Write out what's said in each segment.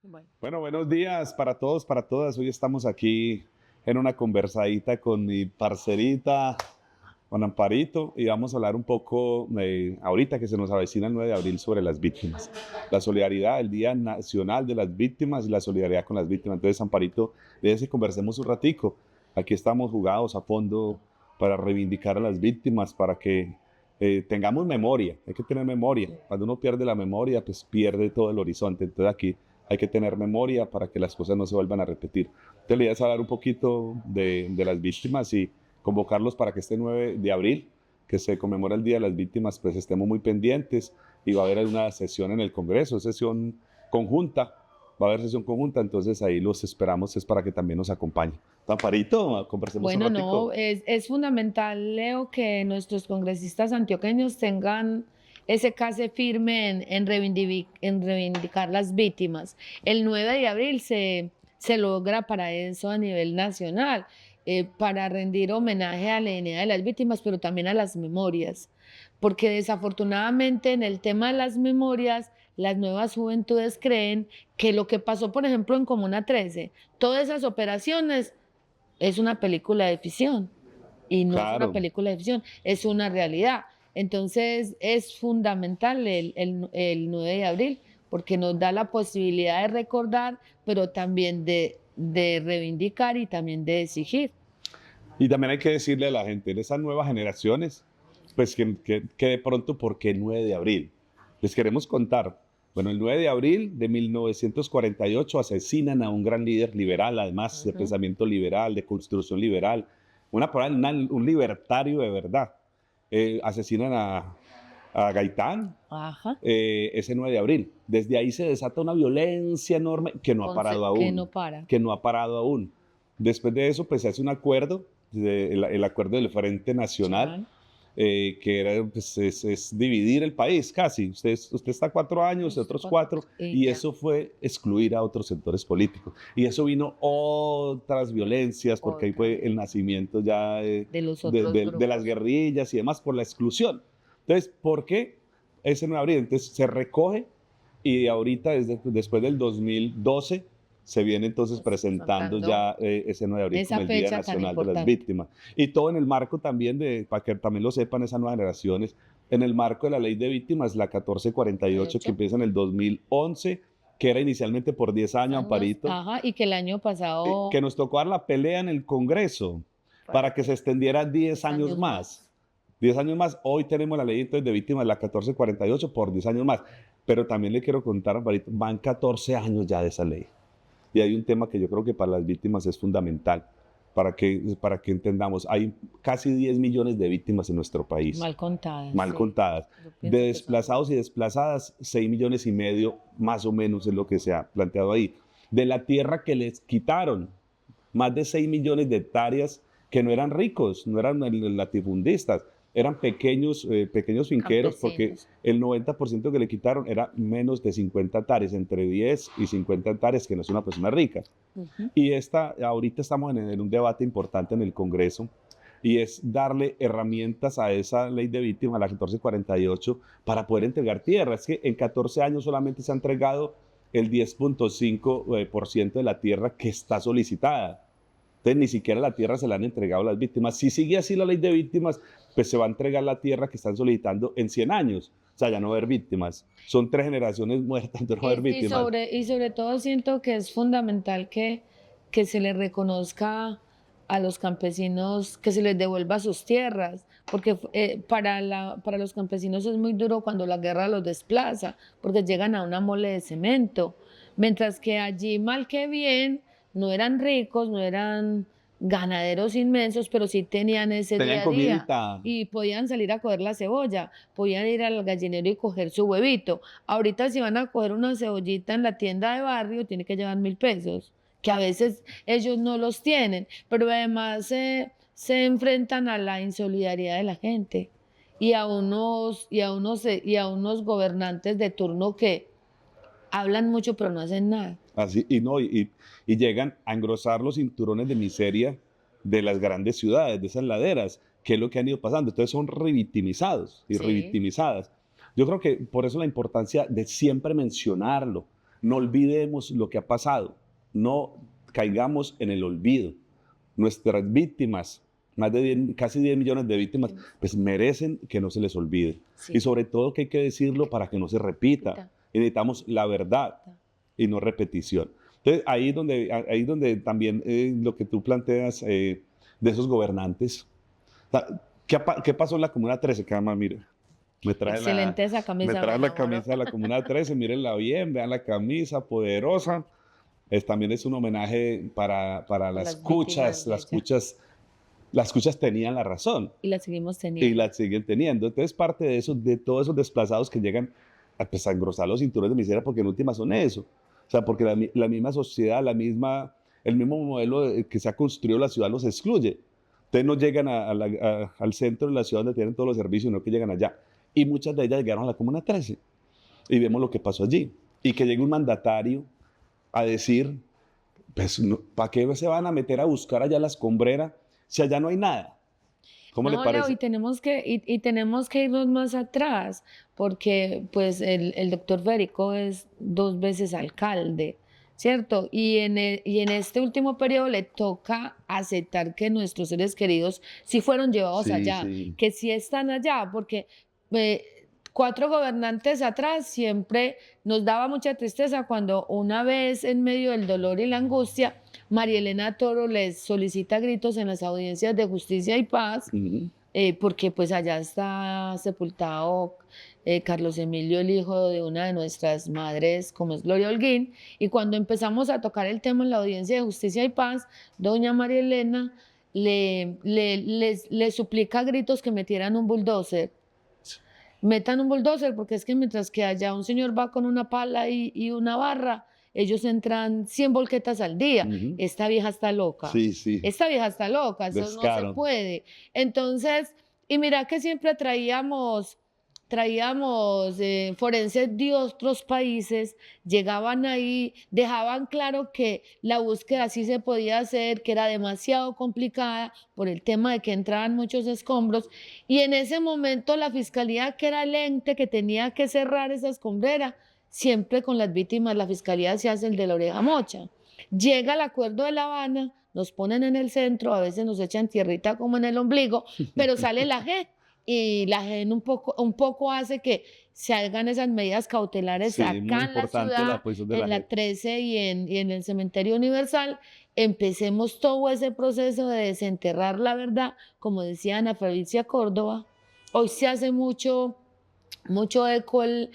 Bueno, Bueno, buenos días para todos, para todas. Hoy estamos aquí en una conversadita con mi parcerita, con Amparito, y vamos a hablar un poco, ahorita que se nos avecina el 9 de abril, sobre las víctimas. La solidaridad, el Día Nacional de las Víctimas y la solidaridad con las víctimas. Entonces, Amparito, déjese que conversemos un ratico. Aquí estamos jugados a fondo para reivindicar a las víctimas, para que tengamos memoria. Hay que tener memoria. Cuando uno pierde la memoria, pues pierde todo el horizonte. Entonces, aquí hay que tener memoria para que las cosas no se vuelvan a repetir. Entonces, le voy a hablar un poquito de las víctimas y convocarlos para que este 9 de abril, que se conmemora el Día de las Víctimas, pues estemos muy pendientes y va a haber una sesión en el Congreso, sesión conjunta, va a haber sesión conjunta, entonces ahí los esperamos, es para que también nos acompañen. Tamparito, conversemos un bueno, ratico. no, es fundamental, Leo, que nuestros congresistas antioqueños tengan ese case firme en reivindicar las víctimas. El 9 de abril se logra para eso a nivel nacional, para rendir homenaje a la dignidad de las víctimas, pero también a las memorias, porque desafortunadamente en el tema de las memorias, las nuevas juventudes creen que lo que pasó, por ejemplo, en Comuna 13, todas esas operaciones es una película de ficción y no es una Claro. película de ficción, es una realidad. Entonces es fundamental el 9 de abril porque nos da la posibilidad de recordar, pero también de reivindicar y también de exigir. Y también hay que decirle a la gente, en esas nuevas generaciones, pues que de pronto, ¿por qué el 9 de abril? Les queremos contar. Bueno, el 9 de abril de 1948 asesinan a un gran líder liberal, además de Ujú. pensamiento liberal, de construcción liberal, un libertario de verdad. Asesinan a Gaitán Ajá. ese 9 de abril. Desde ahí se desata una violencia enorme que no ha parado Que aún, no para. que no ha parado aún. Después de eso, pues se hace un acuerdo, el acuerdo del Frente Nacional, Nacional. que era, pues, es dividir el país casi. Usted está 4 años, otros 4, Y y ya. eso fue excluir a otros sectores políticos. Y eso vino otras violencias, porque ahí Otra. fue el nacimiento ya De los otros de las grupos. guerrillas y demás por la exclusión. Entonces, ¿por qué ese 9 de abril? Entonces se recoge y ahorita, después del 2012, se viene entonces presentando Tratando ya ese 9 de abril esa como el Día fecha tan Nacional de las importante. Víctimas. Y todo en el marco también para que también lo sepan esas nuevas generaciones, en el marco de la Ley de Víctimas, la 1448, que 48. empieza en el 2011, que era inicialmente por 10 años, Años, Amparito, ajá, y que el año que pasado nos tocó dar la pelea en el Congreso para para que se que extendiera 10 años 10 años más. más. 10 años más. Hoy tenemos la ley entonces de víctimas, la 1448, por 10 años más. Pero también le quiero contar, Amparito, van 14 años ya de esa ley. Y hay un tema que yo creo que para las víctimas es fundamental, para que entendamos. Hay casi 10 millones de víctimas en nuestro país, Mal contadas, mal sí. contadas. Yo De pienso que son desplazados y desplazadas, 6 millones y medio, más o menos es lo que se ha planteado ahí. De la tierra que les quitaron, más de 6 millones de hectáreas que no eran ricos, no eran latifundistas, eran pequeños finqueros, porque campesinos. el 90% que le quitaron era menos de 50 hectáreas, entre 10 y 50 hectáreas, que no es una persona rica. Ujú. Y ahorita estamos en un debate importante en el Congreso, y es darle herramientas a esa ley de víctimas, la 1448, para poder entregar tierra. Es que en 14 años solamente se ha entregado el 10,5% de la tierra que está solicitada. Entonces, ni siquiera la tierra se la han entregado a las víctimas. Si sigue así la ley de víctimas, pues se va a entregar la tierra que están solicitando en 100 años. O sea, ya no va a haber víctimas. Son 3 generaciones muertas, no va a haber víctimas. Y sobre todo siento que es fundamental que se les reconozca a los campesinos, que se les devuelva sus tierras, porque para los campesinos es muy duro cuando la guerra los desplaza, porque llegan a una mole de cemento, mientras que allí mal que bien no eran ricos, no eran ganaderos inmensos, pero sí tenían ese Tenían día a día comidita. y podían salir a coger la cebolla, podían ir al gallinero y coger su huevito. Ahorita si van a coger una cebollita en la tienda de barrio, tiene que llevar 1.000 pesos, que a veces ellos no los tienen, pero además se enfrentan a la insolidaridad de la gente y a unos gobernantes de turno que hablan mucho pero no hacen nada. Así, y llegan a engrosar los cinturones de miseria de las grandes ciudades, de esas laderas, que es lo que han ido pasando. Entonces son revictimizados y Sí, revictimizadas. Yo creo que por eso la importancia de siempre mencionarlo, no olvidemos lo que ha pasado, no caigamos en el olvido. Nuestras víctimas, más de casi 10 millones de víctimas, pues merecen que no se les olvide. Sí. Y sobre todo que hay que decirlo para que no se repita. Y necesitamos la verdad y no repetición. Entonces, ahí es donde también lo que tú planteas de esos gobernantes. O sea, ¿qué pasó en la Comuna 13? Que además, mire, Excelente esa camisa. me trae la camisa de la Comuna 13, mírenla bien, vean la camisa poderosa. También es un homenaje para las cuchas. Las cuchas tenían la razón. Y la seguimos teniendo. Y la siguen teniendo. Entonces, parte de eso, de todos esos desplazados que llegan pues, a engrosar los cinturones de miseria, porque en última son eso. O sea, porque la misma sociedad, el mismo modelo que se ha construido la ciudad los excluye. Ustedes no llegan al centro de la ciudad donde tienen todos los servicios, sino que llegan allá. Y muchas de ellas llegaron a la Comuna 13. Y vemos lo que pasó allí. Y que llegue un mandatario a decir, pues, ¿para qué se van a meter a buscar allá la escombrera si allá no hay nada? ¿Cómo le parece? Leo, y tenemos que irnos más atrás, porque pues el doctor Federico es 2 veces alcalde, ¿cierto? Y en este último periodo le toca aceptar que nuestros seres queridos sí fueron llevados allá, que sí están allá, porque 4 gobernantes atrás siempre nos daba mucha tristeza cuando una vez en medio del dolor y la angustia, María Elena Toro les solicita gritos en las audiencias de Justicia y Paz, porque pues allá está sepultado Carlos Emilio, el hijo de una de nuestras madres, como es Gloria Holguín, y cuando empezamos a tocar el tema en la audiencia de Justicia y Paz, doña María Elena le suplica a gritos que metieran un bulldozer. Metan un bulldozer, porque es que mientras que allá un señor va con una pala y una barra, ellos entran 100 volquetas al día. Esta vieja está loca. Sí. Esta vieja está loca, eso no se puede. Entonces, y mira que siempre traíamos forenses de otros países, llegaban ahí, dejaban claro que la búsqueda sí se podía hacer, que era demasiado complicada por el tema de que entraban muchos escombros, y en ese momento la fiscalía, que era el ente que tenía que cerrar esa escombrera, siempre con las víctimas la fiscalía se hace el de la oreja mocha. Llega el acuerdo de La Habana, nos ponen en el centro, a veces nos echan tierrita como en el ombligo, pero sale la G. Y la gente un poco hace que se hagan esas medidas cautelares acá en la ciudad, en la 13 y en el Cementerio Universal. Empecemos todo ese proceso de desenterrar la verdad, como decía Ana Fabricia Córdoba. Hoy se hace mucho eco el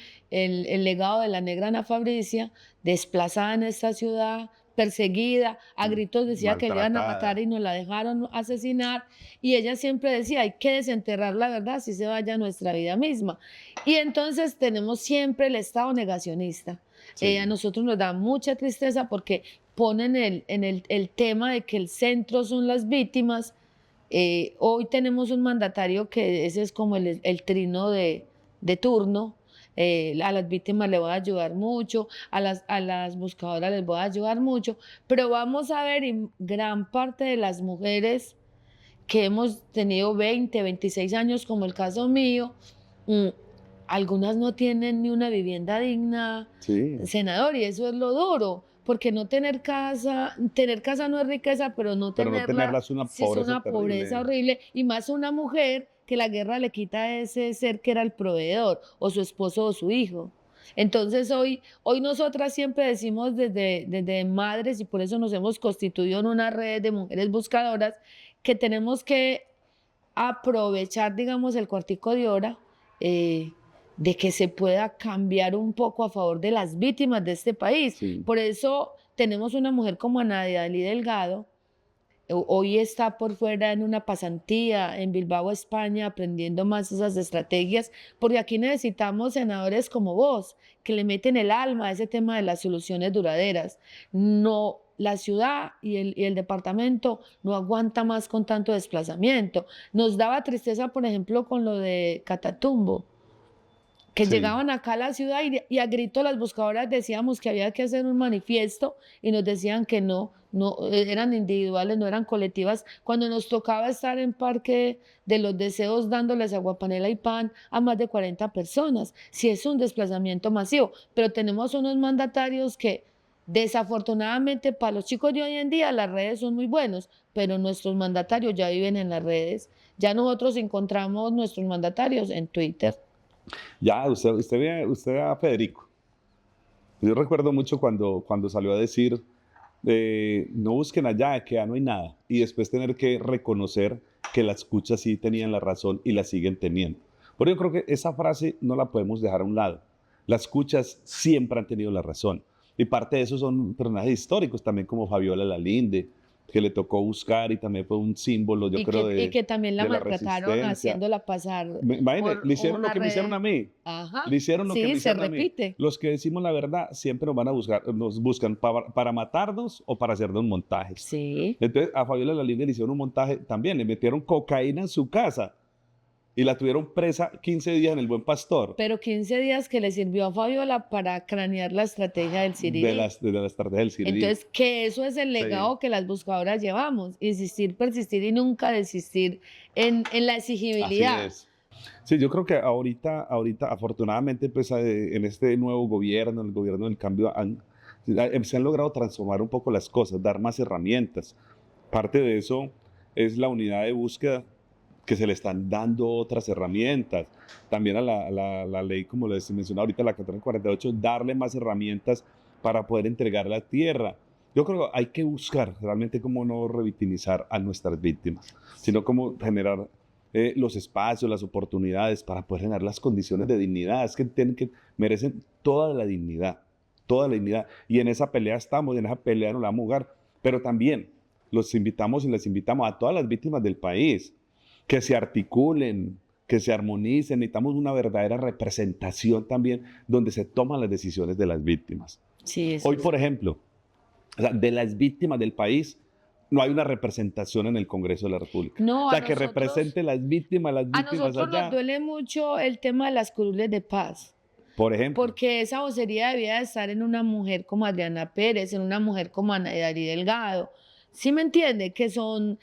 legado de la negra Ana Fabricia, desplazada en esta ciudad, perseguida, a gritos decía que le iban a matar y nos la dejaron asesinar, y ella siempre decía, hay que desenterrar la verdad, así se vaya nuestra vida misma. Y entonces tenemos siempre el Estado negacionista. A nosotros nos da mucha tristeza porque ponen el tema de que el centro son las víctimas. Hoy tenemos un mandatario que ese es como el trino de turno. A las víctimas les voy a ayudar mucho, a las buscadoras les voy a ayudar mucho, pero vamos a ver, y gran parte de las mujeres que hemos tenido 20, 26 años, como el caso mío, algunas no tienen ni una vivienda digna, senador, y eso es lo duro, porque no tener casa no es riqueza, pero no tenerla es una pobreza horrible, y más una mujer que la guerra le quita a ese ser que era el proveedor, o su esposo o su hijo. Entonces hoy nosotras siempre decimos desde madres, y por eso nos hemos constituido en una red de mujeres buscadoras, que tenemos que aprovechar, digamos, el cuartico de hora de que se pueda cambiar un poco a favor de las víctimas de este país. Por eso tenemos una mujer como Ana Dalí Delgado. Hoy está por fuera en una pasantía en Bilbao, España, aprendiendo más esas estrategias, porque aquí necesitamos senadores como vos, que le meten el alma a ese tema de las soluciones duraderas. No, la ciudad y el departamento no aguanta más con tanto desplazamiento. Nos daba tristeza, por ejemplo, con lo de Catatumbo. que Sí. llegaban acá a la ciudad y a grito las buscadoras decíamos que había que hacer un manifiesto y nos decían que no, no eran individuales, no eran colectivas. Cuando nos tocaba estar en Parque de los Deseos dándoles aguapanela y pan a más de 40 personas, sí es un desplazamiento masivo, pero tenemos unos mandatarios que desafortunadamente para los chicos de hoy en día las redes son muy buenos, pero nuestros mandatarios ya viven en las redes. Ya nosotros encontramos nuestros mandatarios en Twitter. Ya, usted ve a Federico. Yo recuerdo mucho cuando salió a decir, no busquen allá, que ya no hay nada. Y después tener que reconocer que las escuchas sí tenían la razón y la siguen teniendo. Pero yo creo que esa frase no la podemos dejar a un lado. Las escuchas siempre han tenido la razón. Y parte de eso son personajes históricos también como Fabiola Lalinde, que le tocó buscar y también fue un símbolo, yo creo, Y que también la de la maltrataron resistencia. haciéndola pasar Imagínate, por le hicieron lo una que me hicieron red. a mí. Le Ajá, hicieron lo que me sí, se hicieron a mí. repite. Los que decimos la verdad siempre nos van a buscar, nos buscan para matarnos o para hacernos montajes. Sí, Entonces a Fabiola Lalinde le hicieron un montaje también, le metieron cocaína en su casa y la tuvieron presa 15 días en el Buen Pastor pero 15 días que le sirvió a Fabiola para cranear la estrategia del CIRIDI. de la estrategia del CIRDI. Entonces, que eso es el Sí, legado que las buscadoras llevamos, insistir, persistir y nunca desistir en la así exigibilidad. es. Sí, yo creo que ahorita afortunadamente, pues en este nuevo gobierno, el gobierno del cambio, se han logrado transformar un poco las cosas, dar más herramientas. Parte de eso es la unidad de búsqueda, que se le están dando otras herramientas. También a la ley, como les mencionaba ahorita, la 1448, darle más herramientas para poder entregar la tierra. Yo creo que hay que buscar realmente cómo no revictimizar a nuestras víctimas, sino cómo generar los espacios, las oportunidades para poder generar las condiciones de dignidad. Es que merecen toda la dignidad, toda la dignidad. Y en esa pelea estamos, y en esa pelea nos la vamos a jugar. Pero también los invitamos y les invitamos a todas las víctimas del país que se articulen, que se armonicen. Necesitamos una verdadera representación también donde se toman las decisiones de las víctimas. Sí, eso Hoy, es. por ejemplo, o sea, de las víctimas del país, no hay una representación en el Congreso de la República. No, O sea, que represente las a víctimas nosotros nos allá, duele mucho el tema de las curules de paz. por ejemplo. Porque esa vocería debía de estar en una mujer como Adriana Pérez, en una mujer como Ana Dari Delgado. ¿Sí me entiende? Que son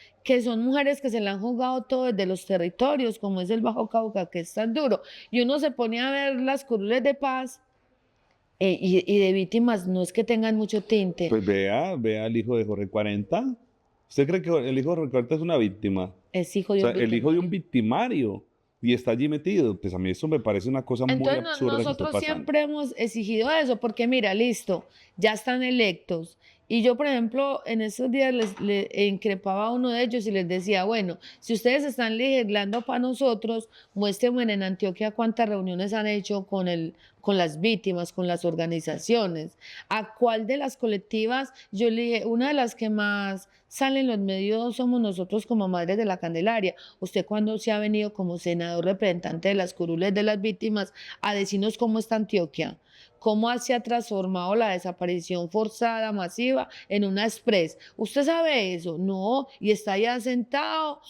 mujeres que se le han jugado todo desde los territorios, como es el Bajo Cauca, que es tan duro. Y uno se pone a ver las curules de paz y de víctimas, no es que tengan mucho tinte. Pues vea al hijo de Jorge 40. ¿Usted cree que el hijo de Jorge 40 es una víctima? Es hijo O de sea, un el hijo de un victimario. victimario y está allí metido. Pues a mí eso me parece una cosa muy Entonces absurda que esté nosotros pasando. siempre hemos exigido eso, porque mira, listo, ya están electos. Y yo, por ejemplo, en esos días le increpaba a uno de ellos y les decía, bueno, si ustedes están legislando para nosotros, muéstrenme en Antioquia cuántas reuniones han hecho con las víctimas, con las organizaciones. ¿A cuál de las colectivas? Yo le dije, una de las que más salen en los medios somos nosotros como Madres de la Candelaria. ¿Usted cuándo se ha venido como senador representante de las curules de las víctimas a decirnos cómo está Antioquia? ¿Cómo se ha transformado la desaparición forzada, masiva, en una express? ¿Usted sabe eso? No, y está allá sentado,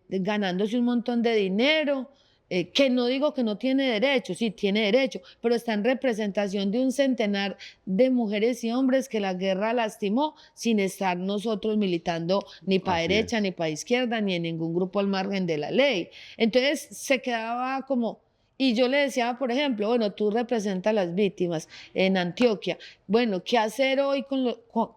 ganándose un montón de dinero, que no digo que no tiene derecho, sí tiene derecho, pero está en representación de un centenar de mujeres y hombres que la guerra lastimó sin estar nosotros militando ni para Así derecha, es. ni para izquierda, ni en ningún grupo al margen de la ley. Entonces se quedaba como... Y yo le decía, por ejemplo, bueno, tú representas a las víctimas en Antioquia. Bueno, ¿qué hacer hoy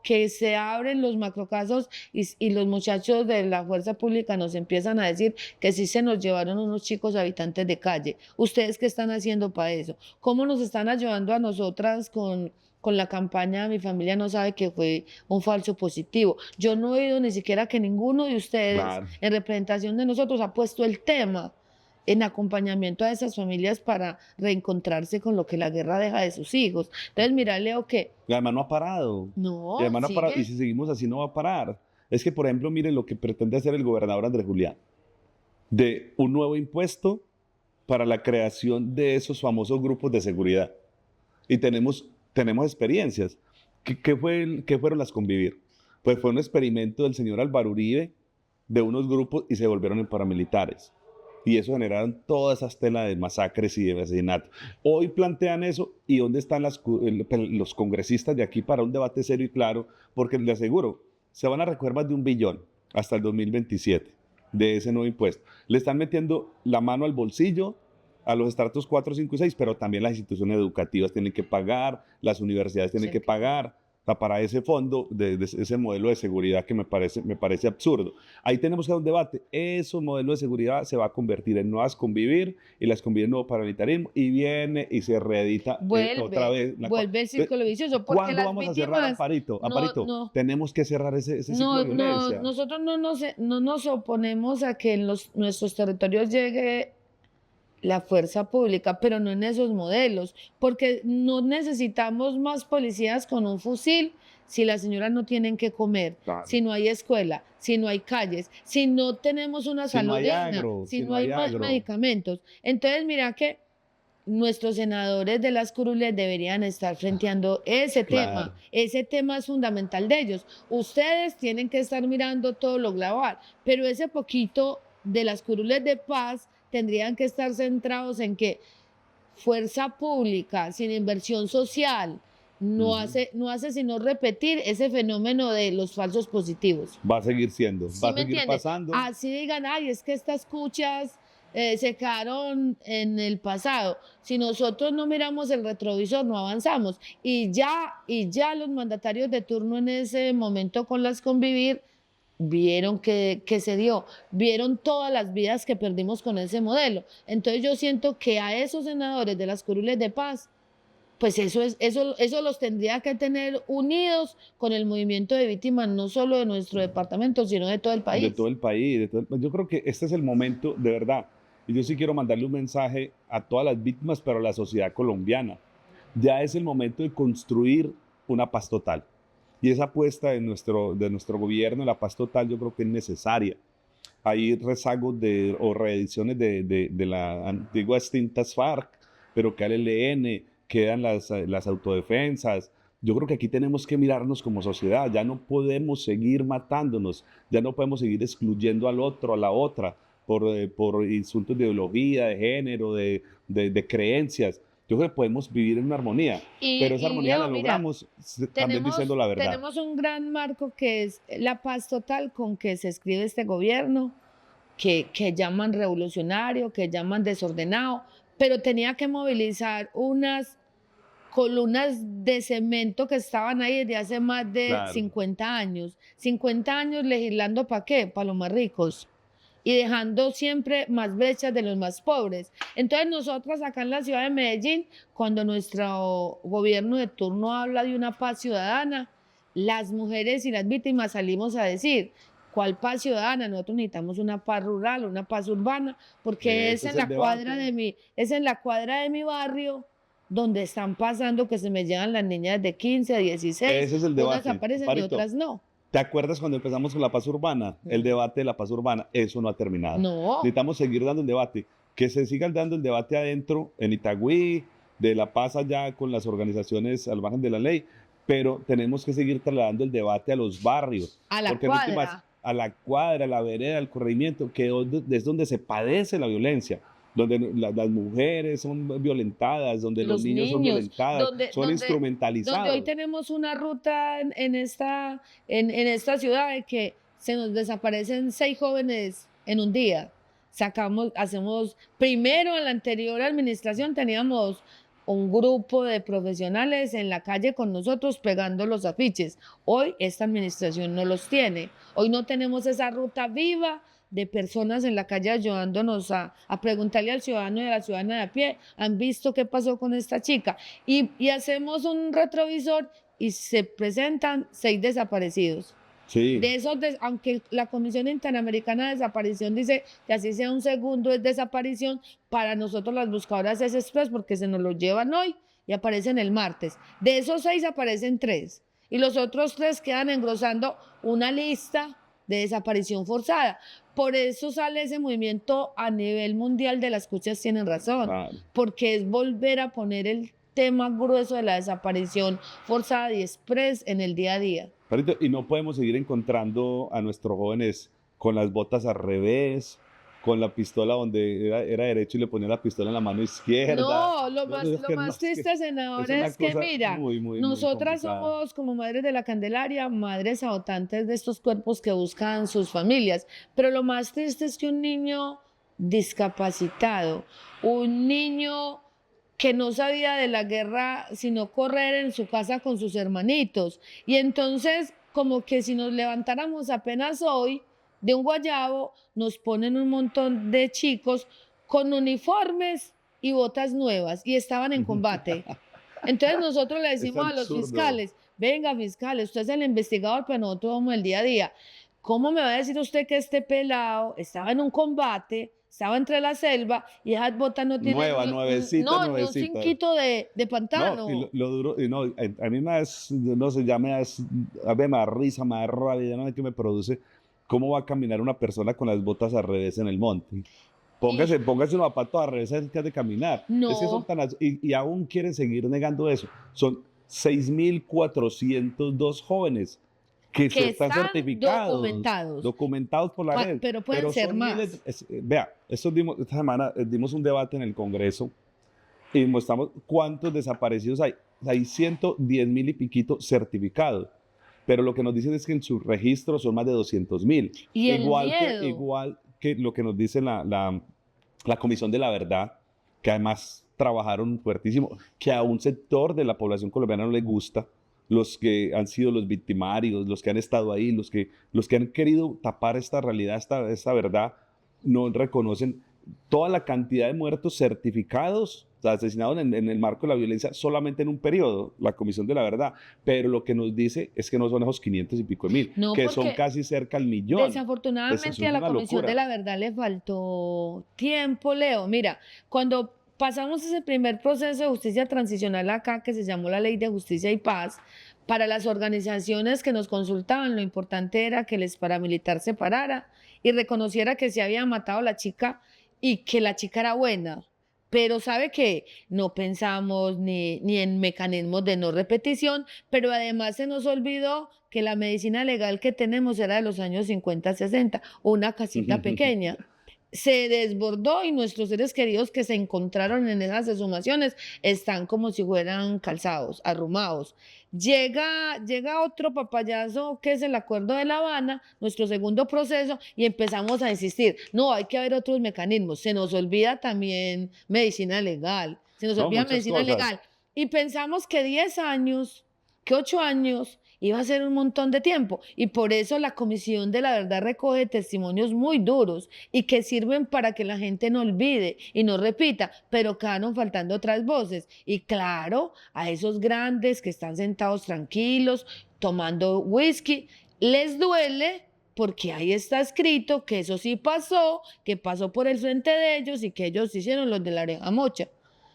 que se abren los macrocasos y los muchachos de la fuerza pública nos empiezan a decir que sí se nos llevaron unos chicos habitantes de calle? ¿Ustedes qué están haciendo para eso? ¿Cómo nos están ayudando a nosotras con la campaña Mi familia no sabe que fue un falso positivo? Yo no he oído ni siquiera que ninguno de ustedes, Claro. en representación de nosotros, ha puesto el tema en acompañamiento a esas familias para reencontrarse con lo que la guerra deja de sus hijos. Entonces, mira, Leo, que Y además no ha parado. no, Y además no ha parado. Y sigue. si seguimos así no va a parar. Es que, por ejemplo, miren lo que pretende hacer el gobernador Andrés Julián. De un nuevo impuesto para la creación de esos famosos grupos de seguridad. Y tenemos experiencias. ¿Qué fueron las Convivir? Pues fue un experimento del señor Álvaro Uribe de unos grupos y se volvieron en paramilitares. y eso generaron todas esas telas de masacres y de asesinatos. Hoy plantean eso y ¿dónde están los congresistas de aquí para un debate serio y claro? Porque les aseguro, se van a recoger más de 1 billón hasta el 2027 de ese nuevo impuesto. Le están metiendo la mano al bolsillo a los estratos 4, 5 y 6, pero también las instituciones educativas tienen que pagar, las universidades tienen que pagar para ese fondo, de ese modelo de seguridad que me parece absurdo. Ahí tenemos que dar un debate. Ese modelo de seguridad se va a convertir en nuevas convivir y las convivir en nuevo paramilitarismo y viene y se reedita otra vez. Vuelve el círculo vicioso. Porque ¿Cuándo las vamos a víctimas, cerrar, Amparito? Amparito, no, tenemos que cerrar ese ciclo de violencia. nosotros no nos oponemos a que en nuestros territorios llegue la fuerza pública, pero no en esos modelos, porque no necesitamos más policías con un fusil si las señoras no tienen que comer, Claro. si no hay escuela, si no hay calles, si no tenemos una salud digna, si no hay medicamentos. Entonces, mira que nuestros senadores de las curules deberían estar frenteando ese tema. Ese tema es fundamental de ellos. Ustedes tienen que estar mirando todo lo global, pero ese poquito de las curules de paz tendrían que estar centrados en que fuerza pública sin inversión social no hace sino repetir ese fenómeno de los falsos positivos. Va a seguir siendo, ¿Sí va a me seguir entiendes? pasando. Así digan, ay, es que estas cuchas se quedaron en el pasado. Si nosotros no miramos el retrovisor, no avanzamos. Y ya los mandatarios de turno en ese momento con las convivir vieron que se dio, vieron todas las vidas que perdimos con ese modelo. Entonces yo siento que a esos senadores de las curules de paz, pues eso los tendría que tener unidos con el movimiento de víctimas, no solo de nuestro departamento, sino de todo el país. De todo el país. Yo creo que este es el momento, de verdad, y yo sí quiero mandarle un mensaje a todas las víctimas, pero a la sociedad colombiana. Ya es el momento de construir una paz total. Y esa apuesta de nuestro gobierno, la paz total, yo creo que es necesaria. Hay rezagos o reediciones de la antigua extintas FARC, pero que al ELN, quedan las autodefensas. Yo creo que aquí tenemos que mirarnos como sociedad. Ya no podemos seguir matándonos, ya no podemos seguir excluyendo al otro, a la otra, por insultos de ideología, de género, de creencias. Yo creo que podemos vivir en una armonía, pero esa armonía la logramos también diciendo la verdad. Tenemos un gran marco que es la paz total con que se escribe este gobierno, que llaman revolucionario, que llaman desordenado, pero tenía que movilizar unas columnas de cemento que estaban ahí desde hace más de 50 años. 50 años legislando ¿para qué? Para los más ricos. Y dejando siempre más brechas de los más pobres. Entonces nosotros acá en la ciudad de Medellín, cuando nuestro gobierno de turno habla de una paz ciudadana, las mujeres y las víctimas salimos a decir, ¿cuál paz ciudadana? Nosotros necesitamos una paz rural, una paz urbana, porque es en la cuadra de mi barrio donde están pasando que se me llevan las niñas de 15 a 16. Ese es el debate. Unas aparecen y otras no. ¿Te acuerdas cuando empezamos con la paz urbana? El debate de la paz urbana, eso no ha terminado. No. Necesitamos seguir dando el debate. Que se siga dando el debate adentro, en Itagüí, de la paz allá con las organizaciones al margen de la ley, pero tenemos que seguir trasladando el debate a los barrios. A la cuadra. A la cuadra, a la vereda, al corregimiento, que es donde se padece la violencia, donde las mujeres son violentadas, donde los niños son violentados, son instrumentalizados. Donde hoy tenemos una ruta en esta ciudad de que se nos desaparecen 6 jóvenes en un día. Primero en la anterior administración teníamos un grupo de profesionales en la calle con nosotros pegando los afiches. Hoy esta administración no los tiene. Hoy no tenemos esa ruta viva de personas en la calle ayudándonos a preguntarle al ciudadano y a la ciudadana de a pie, ¿han visto qué pasó con esta chica? Y hacemos un retrovisor y se presentan 6 desaparecidos. Sí. De esos, aunque la Comisión Interamericana de Desaparición dice que así sea un segundo es desaparición, para nosotros las buscadoras es express porque se nos lo llevan hoy y aparecen el martes. De esos 6 aparecen 3 y los otros 3 quedan engrosando una lista de desaparición forzada. Por eso sale ese movimiento a nivel mundial de las cuchas, tienen razón, porque es volver a poner el tema grueso de la desaparición forzada y express en el día a día. Y no podemos seguir encontrando a nuestros jóvenes con las botas al revés, con la pistola donde era derecho y le ponía la pistola en la mano izquierda. No, No, es lo que no, más es que triste, es senadora, una es que cosa mira, muy nosotras complicada. somos como madres de la Candelaria, madres adoptantes de estos cuerpos que buscan sus familias, pero lo más triste es que un niño discapacitado, un niño que no sabía de la guerra sino correr en su casa con sus hermanitos, y entonces como que si nos levantáramos apenas hoy de un guayabo, nos ponen un montón de chicos con uniformes y botas nuevas y estaban en combate. Entonces nosotros le Es decimos a los absurdo. fiscales, venga fiscales, usted es el investigador, pero nosotros vamos el día a día. ¿Cómo me va a decir usted que este pelado estaba en un combate, estaba entre la selva y esas botas no tienen Nueva, nuevecita, ni un nuevecita. cinquito de No, y pantano? lo duro, y no, a mí me das, no sé, a mí me da risa, me da rabia, ya no sé qué me produce. ¿Cómo va a caminar una persona con las botas al revés en el monte? Y Póngase los zapatos al revés antes de caminar. Es que son no, tan, y aún quieren seguir negando eso. Son 6.402 jóvenes que que están están certificados, documentados, documentados por la red, pero pueden pero ser son miles. más. Vea, esta semana dimos un debate en el Congreso y mostramos cuántos desaparecidos hay. Hay 110.000 y piquito certificados, pero lo que nos dicen es que en sus registros son más de 200.000. Y el miedo. Igual que lo que nos dice la Comisión de la Verdad, que además trabajaron fuertísimo, que a un sector de la población colombiana no le gusta, los que han sido los victimarios, los que han estado ahí, los que han querido tapar esta realidad, esta verdad, no reconocen toda la cantidad de muertos certificados, o sea, asesinados en el marco de la violencia solamente en un periodo, la Comisión de la Verdad, pero lo que nos dice es que no son esos 500 y pico de mil, No, que son porque casi cerca al millón. Eso desafortunadamente es a la una Comisión de locura. la Verdad le faltó tiempo, Leo. Mira, cuando pasamos ese primer proceso de justicia transicional acá, que se llamó la Ley de Justicia y Paz, para las organizaciones que nos consultaban, lo importante era que el paramilitar se parara y reconociera que se había matado a la chica y que la chica era buena. Pero sabe que no pensamos ni en mecanismos de no repetición, pero además se nos olvidó que la medicina legal que tenemos era de los años 50, 60, una casita pequeña. Se desbordó y nuestros seres queridos que se encontraron en esas exhumaciones están como si fueran calzados, arrumados. Llega otro papayazo que es el Acuerdo de La Habana, nuestro segundo proceso, y empezamos a insistir, no, hay que haber otros mecanismos. Se nos olvida también medicina legal, se nos No, olvida muchas medicina cosas. legal. Y pensamos que 10 años, que 8 años iba a ser un montón de tiempo. Y por eso la Comisión de la Verdad recoge testimonios muy duros y que sirven para que la gente no olvide y no repita, pero quedaron faltando otras voces. Y claro, a esos grandes que están sentados tranquilos, tomando whisky, les duele porque ahí está escrito que eso sí pasó, que pasó por el frente de ellos y que ellos hicieron los de la oreja mocha.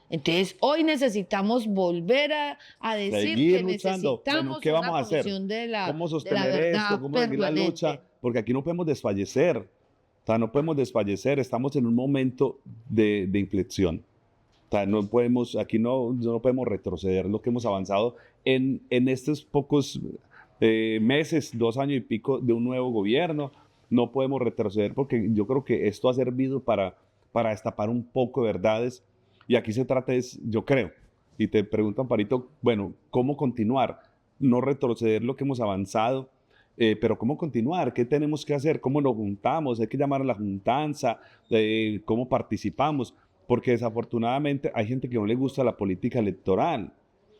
Entonces, hoy necesitamos volver a decir Seguir que luchando. Bueno, necesitamos ¿qué una vamos a hacer? comisión ¿Cómo de la sostener esto? verdad ¿Cómo seguir la lucha? permanente. Porque aquí no podemos desfallecer. O sea, no podemos desfallecer. Estamos en un momento de inflexión. O sea, no podemos, aquí no podemos retroceder lo que hemos avanzado en estos pocos meses, 2 años y pico de un nuevo gobierno. No podemos retroceder porque yo creo que esto ha servido para destapar un poco de verdades. Y aquí se trata, yo creo, y te preguntan, Parito, bueno, ¿cómo continuar? No retroceder lo que hemos avanzado, pero ¿cómo continuar? ¿Qué tenemos que hacer? ¿Cómo nos juntamos? Hay que llamar a la juntanza, ¿cómo participamos? Porque desafortunadamente hay gente que no le gusta la política electoral,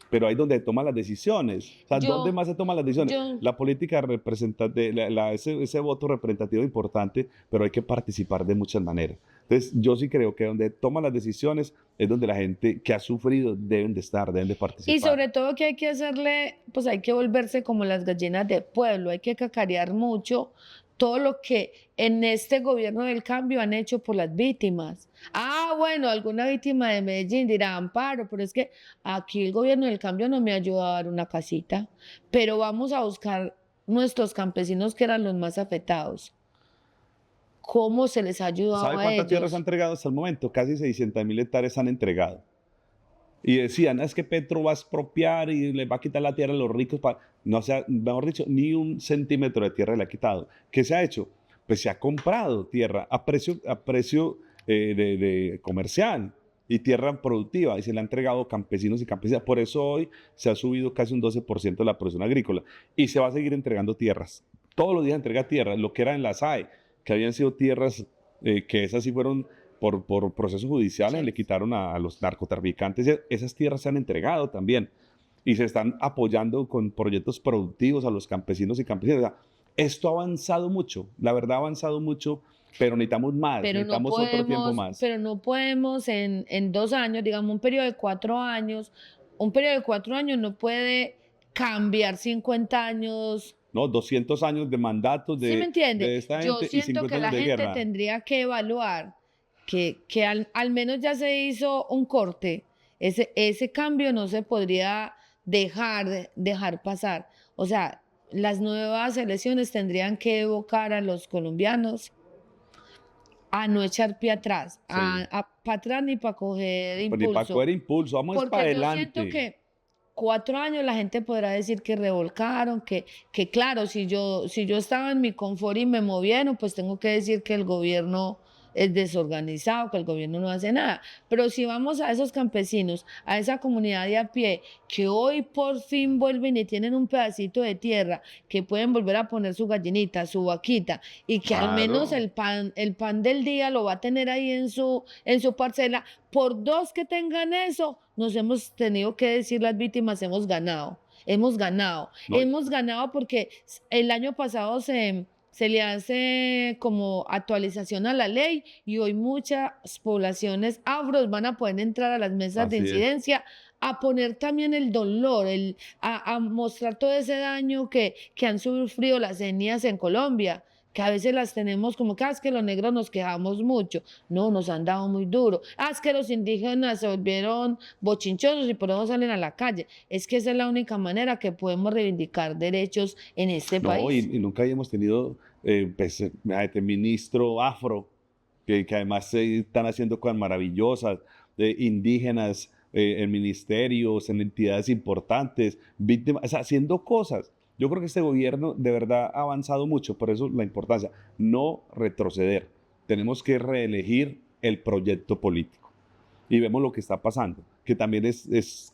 pero ahí donde toma las decisiones. O sea, ¿dónde Yo, más se toman las decisiones? yo, La política representativa, ese voto representativo es importante, pero hay que participar de muchas maneras. Entonces, yo sí creo que donde toman las decisiones es donde la gente que ha sufrido deben de estar, deben de y participar. sobre todo que hay que hacerle, pues hay que volverse como las gallinas de pueblo, hay que cacarear mucho todo lo que en este gobierno del cambio han hecho por las víctimas. Ah, bueno, alguna víctima de Medellín dirá Amparo, pero es que aquí el gobierno del cambio no me ayuda a dar una casita, pero vamos a buscar nuestros campesinos que eran los más afectados. ¿Cómo se les ha ayudado ¿Sabe a cuántas tierras han ellos? entregado hasta el momento? Casi 600.000 hectáreas han entregado. Y decían, es que Petro va a expropiar y le va a quitar la tierra a los ricos. No, o sea, mejor dicho, ni un centímetro de tierra le ha quitado. ¿Qué se ha hecho? pues se ha comprado tierra a precio de comercial y tierra productiva y se le ha entregado a campesinos y campesinas. Por eso hoy se ha subido casi un 12% la producción agrícola y se va a seguir entregando tierras. Todos los días entrega tierras, lo que era en la SAE, que habían sido tierras que esas sí fueron por procesos judiciales, Sí. le quitaron a los narcotraficantes. Esas tierras se han entregado también y se están apoyando con proyectos productivos a los campesinos y campesinas. O sea, esto ha avanzado mucho, la verdad ha avanzado mucho, pero necesitamos más, necesitamos otro tiempo más. pero no podemos en 2 años, digamos un periodo de 4 años, un periodo de 4 años no puede cambiar 50 años. ¿No? 200 años de mandatos ¿Sí me de entiende? esta Yo gente y siento 50 que la años de gente guerra. tendría que evaluar que al menos ya se hizo un corte. Ese cambio no se podría dejar pasar. O sea, las nuevas elecciones tendrían que evocar a los colombianos a no echar pie atrás, Sí. para atrás ni para coger Pues ni para impulso. coger impulso, vamos para Porque yo siento adelante. que 4 años la gente podrá decir que revolcaron, que claro, si yo estaba en mi confort y me movieron, pues tengo que decir que el gobierno es desorganizado, que el gobierno no hace nada. Pero si vamos a esos campesinos, a esa comunidad de a pie, que hoy por fin vuelven y tienen un pedacito de tierra, que pueden volver a poner su gallinita, su vaquita, y que al menos Claro. el pan del día lo va a tener ahí en su parcela, por 2 que tengan eso, nos hemos tenido que decir las víctimas, hemos ganado, hemos ganado, No, hemos ganado porque el año pasado se le hace como actualización a la ley y hoy muchas poblaciones afros van a poder entrar a las mesas de así es. incidencia a poner también el dolor, a mostrar todo ese daño que han sufrido las etnias en Colombia, que a veces las tenemos como que, es que los negros nos quejamos mucho. No, nos han dado muy duro. Es que los indígenas se volvieron bochinchosos y por eso salen a la calle. Es que esa es la única manera que podemos reivindicar derechos en este No, y, país. y nunca habíamos tenido pues, este ministro afro, que además se están haciendo cosas maravillosas, de indígenas en ministerios, en entidades importantes, víctimas, o sea, haciendo cosas. Yo creo que este gobierno de verdad ha avanzado mucho, por eso la importancia, no retroceder. Tenemos que reelegir el proyecto político. Y vemos lo que está pasando, que también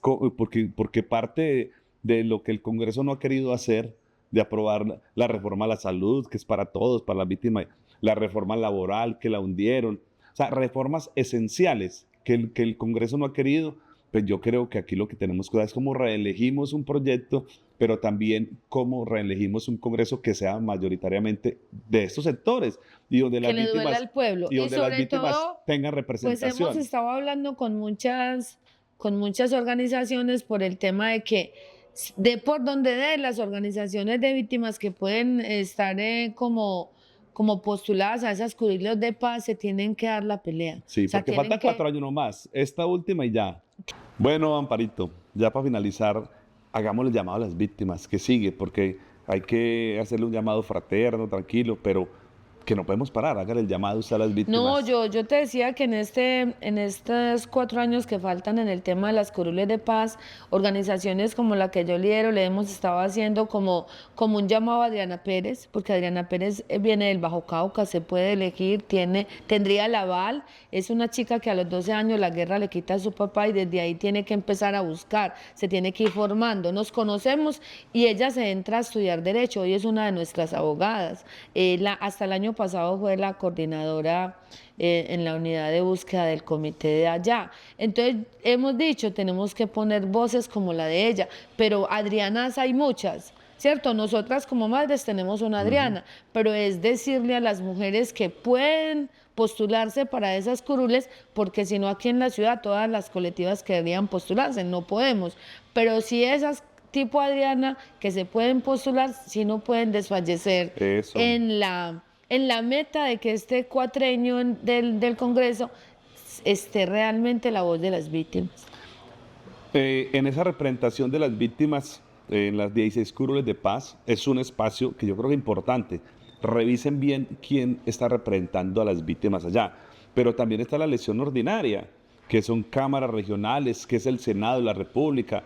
porque parte de lo que el Congreso no ha querido hacer, de aprobar la reforma a la salud, que es para todos, para las víctimas, la reforma laboral, que la hundieron, o sea, reformas esenciales que el Congreso no ha querido. Pues yo creo que aquí lo que tenemos que hacer es cómo reelegimos un proyecto, pero también cómo reelegimos un Congreso que sea mayoritariamente de estos sectores y donde Que las le duela víctimas, al pueblo. y Y donde las sobre víctimas todo, tengan pues hemos representación. estado hablando con muchas organizaciones por el tema de que de por donde de las organizaciones de víctimas que pueden estar como postuladas a esas curillos de paz se tienen que dar la pelea. Sí, O sea, porque tienen faltan 4 que. años nomás, esta última y ya. Bueno, Amparito, ya para finalizar, hagámosle llamado a las víctimas, que sigue, porque hay que hacerle un llamado fraterno, tranquilo, pero que no podemos parar, hágale el llamado usted a las No, víctimas. yo te decía que en estos 4 años que faltan en el tema de las curules de paz, organizaciones como la que yo lidero le hemos estado haciendo como un llamado a Adriana Pérez, porque Adriana Pérez viene del Bajo Cauca, se puede elegir, tendría el aval, es una chica que a los 12 años la guerra le quita a su papá y desde ahí tiene que empezar a buscar, se tiene que ir formando, nos conocemos y ella se entra a estudiar Derecho, hoy es una de nuestras abogadas, hasta el año pasado fue la coordinadora en la unidad de búsqueda del comité de allá. Entonces, hemos dicho, tenemos que poner voces como la de ella, pero Adrianas hay muchas, ¿cierto? Nosotras como madres tenemos una Adriana, pero es decirle a las mujeres que pueden postularse para esas curules, porque si no aquí en la ciudad todas las colectivas querrían postularse, no podemos, pero si esas tipo Adriana que se pueden postular, si no pueden desfallecer Eso. en la meta de que este cuatrenio del Congreso esté realmente la voz de las víctimas. En esa representación de las víctimas, en las 16 curules de paz, es un espacio que yo creo que es importante. Revisen bien quién está representando a las víctimas allá. Pero también está la elección ordinaria, que son cámaras regionales, que es el Senado de la República,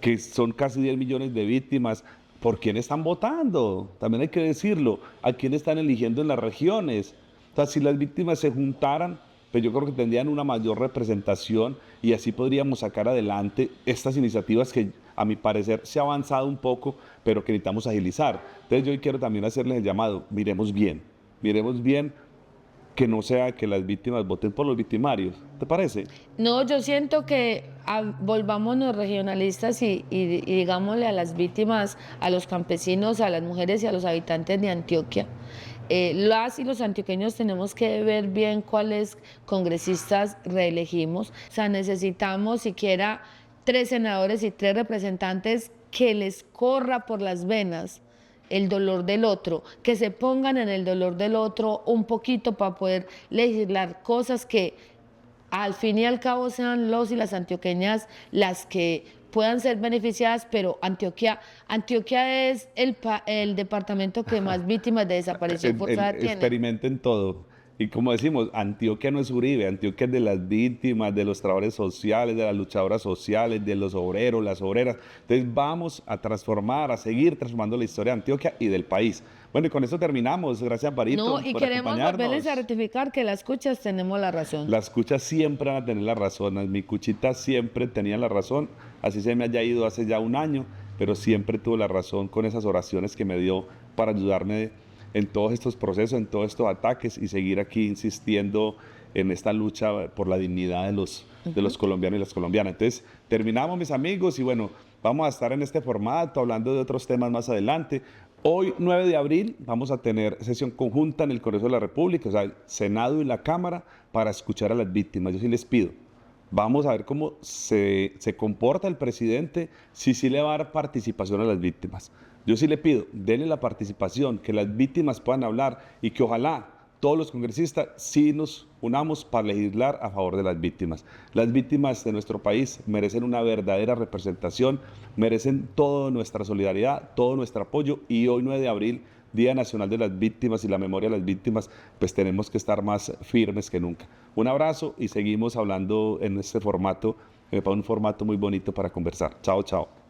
que son casi 10 millones de víctimas. por quién están votando, también hay que decirlo, a quién están eligiendo en las regiones. O sea, si las víctimas se juntaran, pues yo creo que tendrían una mayor representación y así podríamos sacar adelante estas iniciativas que a mi parecer se ha avanzado un poco, pero que necesitamos agilizar. Entonces yo quiero también hacerles el llamado, miremos bien que no sea que las víctimas voten por los victimarios. ¿Te parece? No, yo siento que volvámonos regionalistas y digámosle a las víctimas, a los campesinos, a las mujeres y a los habitantes de Antioquia. Las y los antioqueños tenemos que ver bien cuáles congresistas reelegimos. O sea, necesitamos siquiera 3 senadores y 3 representantes que les corra por las venas el dolor del otro, que se pongan en el dolor del otro un poquito para poder legislar cosas que al fin y al cabo sean los y las antioqueñas las que puedan ser beneficiadas, pero Antioquia es el departamento que más víctimas de desaparición forzada tiene. Experimenten todo. Y como decimos, Antioquia no es Uribe, Antioquia es de las víctimas, de los trabajadores sociales, de las luchadoras sociales, de los obreros, las obreras. Entonces vamos a transformar, a seguir transformando la historia de Antioquia y del país. Bueno, y con eso terminamos. Gracias, Amparito, No, y por queremos acompañarnos. volverles a ratificar que las cuchas tenemos la razón. Las cuchas siempre van a tener la razón. Mi cuchita siempre tenía la razón. Así se me haya ido hace ya un año, pero siempre tuvo la razón con esas oraciones que me dio para ayudarme en todos estos procesos, en todos estos ataques y seguir aquí insistiendo en esta lucha por la dignidad de los colombianos y las colombianas. Entonces, terminamos, mis amigos, y bueno, vamos a estar en este formato hablando de otros temas más adelante. Hoy, 9 de abril, vamos a tener sesión conjunta en el Congreso de la República, o sea, el Senado y la Cámara, para escuchar a las víctimas. Yo sí les pido, vamos a ver cómo se comporta el presidente, si sí le va a dar participación a las víctimas. Yo sí le pido, denle la participación, que las víctimas puedan hablar y que ojalá todos los congresistas sí nos unamos para legislar a favor de las víctimas. Las víctimas de nuestro país merecen una verdadera representación, merecen toda nuestra solidaridad, todo nuestro apoyo, y hoy 9 de abril, Día Nacional de las Víctimas y la memoria de las víctimas, pues tenemos que estar más firmes que nunca. Un abrazo y seguimos hablando en este formato, un formato muy bonito para conversar. Chao, chao.